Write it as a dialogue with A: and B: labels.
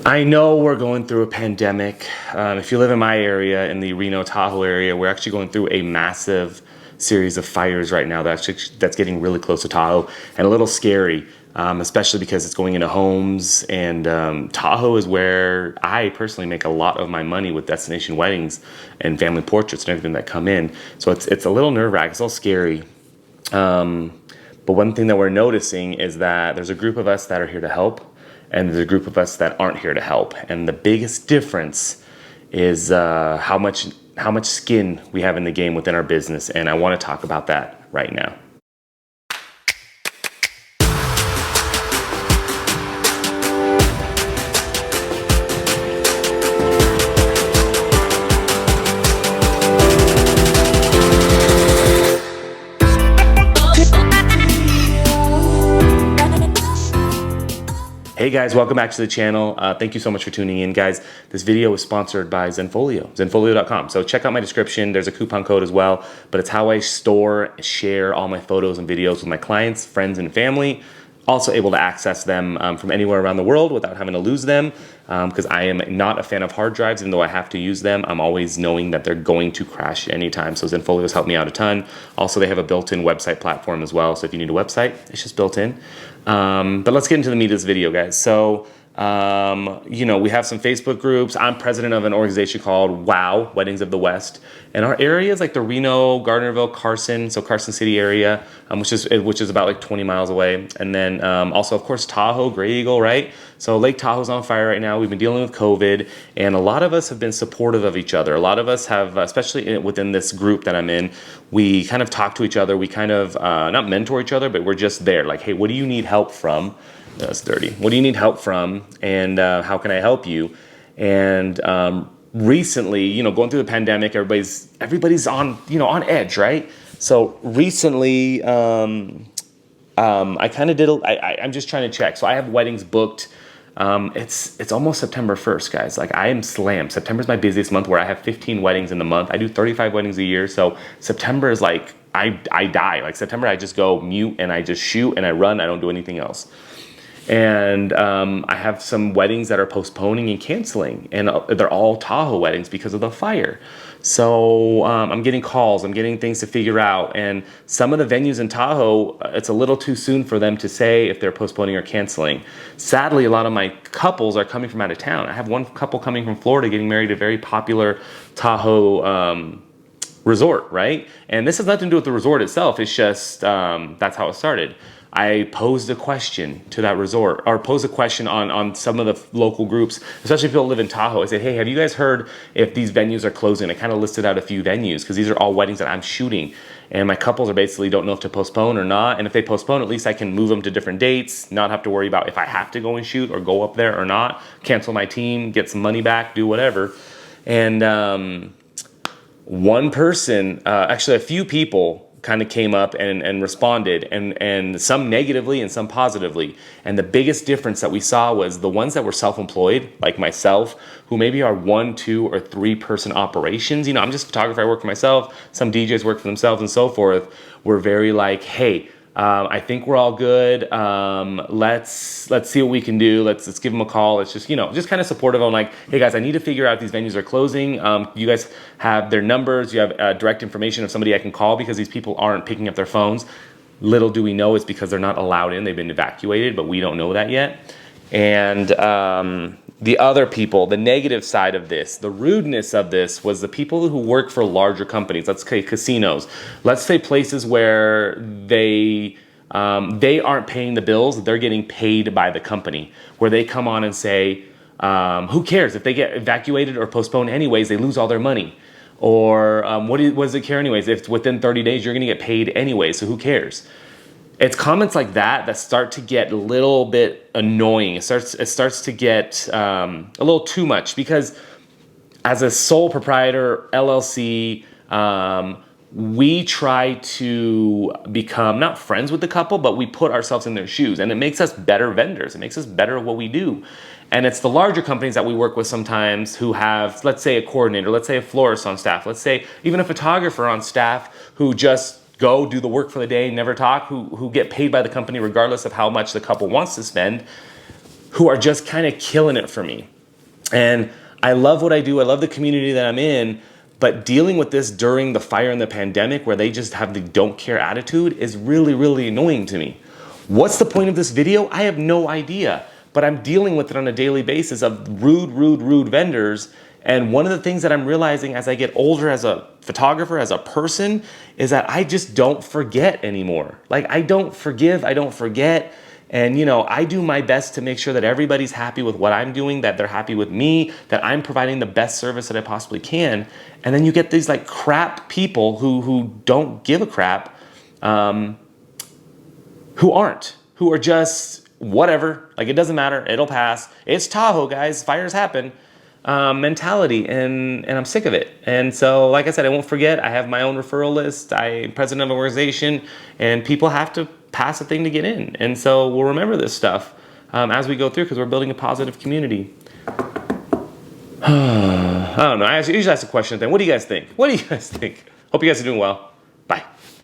A: I know we're going through a pandemic. If you live in my area, in the Reno Tahoe area, we're actually going through a massive series of fires right now that's getting really close to Tahoe and a little scary, especially because it's going into homes. And Tahoe is where I personally make a lot of my money with destination weddings and family portraits and everything that come in. So it's a little nerve-wracking, it's a little scary. But one thing that we're noticing is that there's a group of us that are here to help, and there's a group of us that aren't here to help. And the biggest difference is how much skin we have in the game within our business. And I want to talk about that right now. Hey guys, welcome back to the channel. Thank you so much for tuning in, guys. This video is sponsored by Zenfolio, zenfolio.com. So check out my description. There's a coupon code as well, but it's how I store and share all my photos and videos with my clients, friends, and family. Also able to access them from anywhere around the world without having to lose them, because I am not a fan of hard drives. Even though I have to use them, I'm always knowing that they're going to crash anytime. So Zenfolio has helped me out a ton. Also, they have a built-in website platform as well. So if you need a website, it's just built in. But let's get into the meat of this video, guys. So, we have some Facebook groups. I'm president of an organization called WOW, Weddings of the West. And our area is like the Reno, Gardnerville, Carson, so Carson City area, which is about like 20 miles away. And then also, of course, Tahoe, Gray Eagle, right? So Lake Tahoe's on fire right now. We've been dealing with COVID, and a lot of us have been supportive of each other. A lot of us have, especially within this group that I'm in, we kind of talk to each other. We kind of, not mentor each other, but we're just there. Like, hey, what do you need help from? That's dirty. What do you need help from? And how can I help you? And recently, going through the pandemic, everybody's on, on edge, right? So recently, I kind of did, I'm just trying to check. So I have weddings booked. It's almost September 1st, guys. Like, I am slammed. September's my busiest month, where I have 15 weddings in the month. I do 35 weddings a year. So September is like, I die. Like September, I just go mute and I just shoot and I run. I don't do anything else. And I have some weddings that are postponing and canceling, and they're all Tahoe weddings because of the fire. So I'm getting calls, I'm getting things to figure out, and some of the venues in Tahoe, it's a little too soon for them to say if they're postponing or canceling. Sadly, a lot of my couples are coming from out of town. I have one couple coming from Florida getting married at a very popular Tahoe resort, right? And this has nothing to do with the resort itself. It's just that's how it started. I posed a question to that resort, or posed a question on some of the local groups, especially if people live in Tahoe. I said, hey, have you guys heard if these venues are closing? I kind of listed out a few venues, because these are all weddings that I'm shooting. And my couples are basically don't know if to postpone or not. And if they postpone, at least I can move them to different dates, not have to worry about if I have to go and shoot or go up there or not, cancel my team, get some money back, do whatever. And one person, actually a few people, kind of came up and responded, and some negatively and some positively. And the biggest difference that we saw was the ones that were self-employed, like myself, who maybe are 1, 2, or 3 person operations. I'm just a photographer, I work for myself. Some DJs work for themselves and so forth. We're very like, hey, I think we're all good. Let's see what we can do. Let's give them a call. It's just, just kind of supportive. I'm like, hey guys, I need to figure out these venues are closing. You guys have their numbers. You have direct information of somebody I can call, because these people aren't picking up their phones. Little do we know it's because they're not allowed in. They've been evacuated, but we don't know that yet. And the other people, the negative side of this, the rudeness of this, was the people who work for larger companies. Let's say casinos. Let's say places where they aren't paying the bills. They're getting paid by the company, where they come on and say, who cares? If they get evacuated or postponed anyways, they lose all their money. Or what does it care anyways? If it's within 30 days, you're going to get paid anyway, so who cares? It's comments like that start to get a little bit annoying. It starts to get a little too much, because as a sole proprietor, LLC, we try to become not friends with the couple, but we put ourselves in their shoes, and it makes us better vendors. It makes us better at what we do. And it's the larger companies that we work with sometimes who have, let's say, a coordinator, let's say a florist on staff, let's say even a photographer on staff, who just go do the work for the day, never talk, who get paid by the company regardless of how much the couple wants to spend, who are just kind of killing it for me. And I love what I do. I love the community that I'm in. But dealing with this during the fire and the pandemic, where they just have the don't care attitude, is really, really annoying to me. What's the point of this video? I have no idea. But I'm dealing with it on a daily basis of rude vendors. And one of the things that I'm realizing as I get older as a photographer, as a person, is that I just don't forget anymore. Like, I don't forgive, I don't forget. And, you know, I do my best to make sure that everybody's happy with what I'm doing, that they're happy with me, that I'm providing the best service that I possibly can. And then you get these like crap people who don't give a crap, who are just whatever, like it doesn't matter, it'll pass. It's Tahoe, guys, fires happen. Mentality, and I'm sick of it. And so, like I said, I won't forget. I have my own referral list. I'm president of an organization, and people have to pass a thing to get in. And so we'll remember this stuff as we go through, because we're building a positive community. I don't know. I usually ask a question then. What do you guys think? What do you guys think? Hope you guys are doing well. Bye.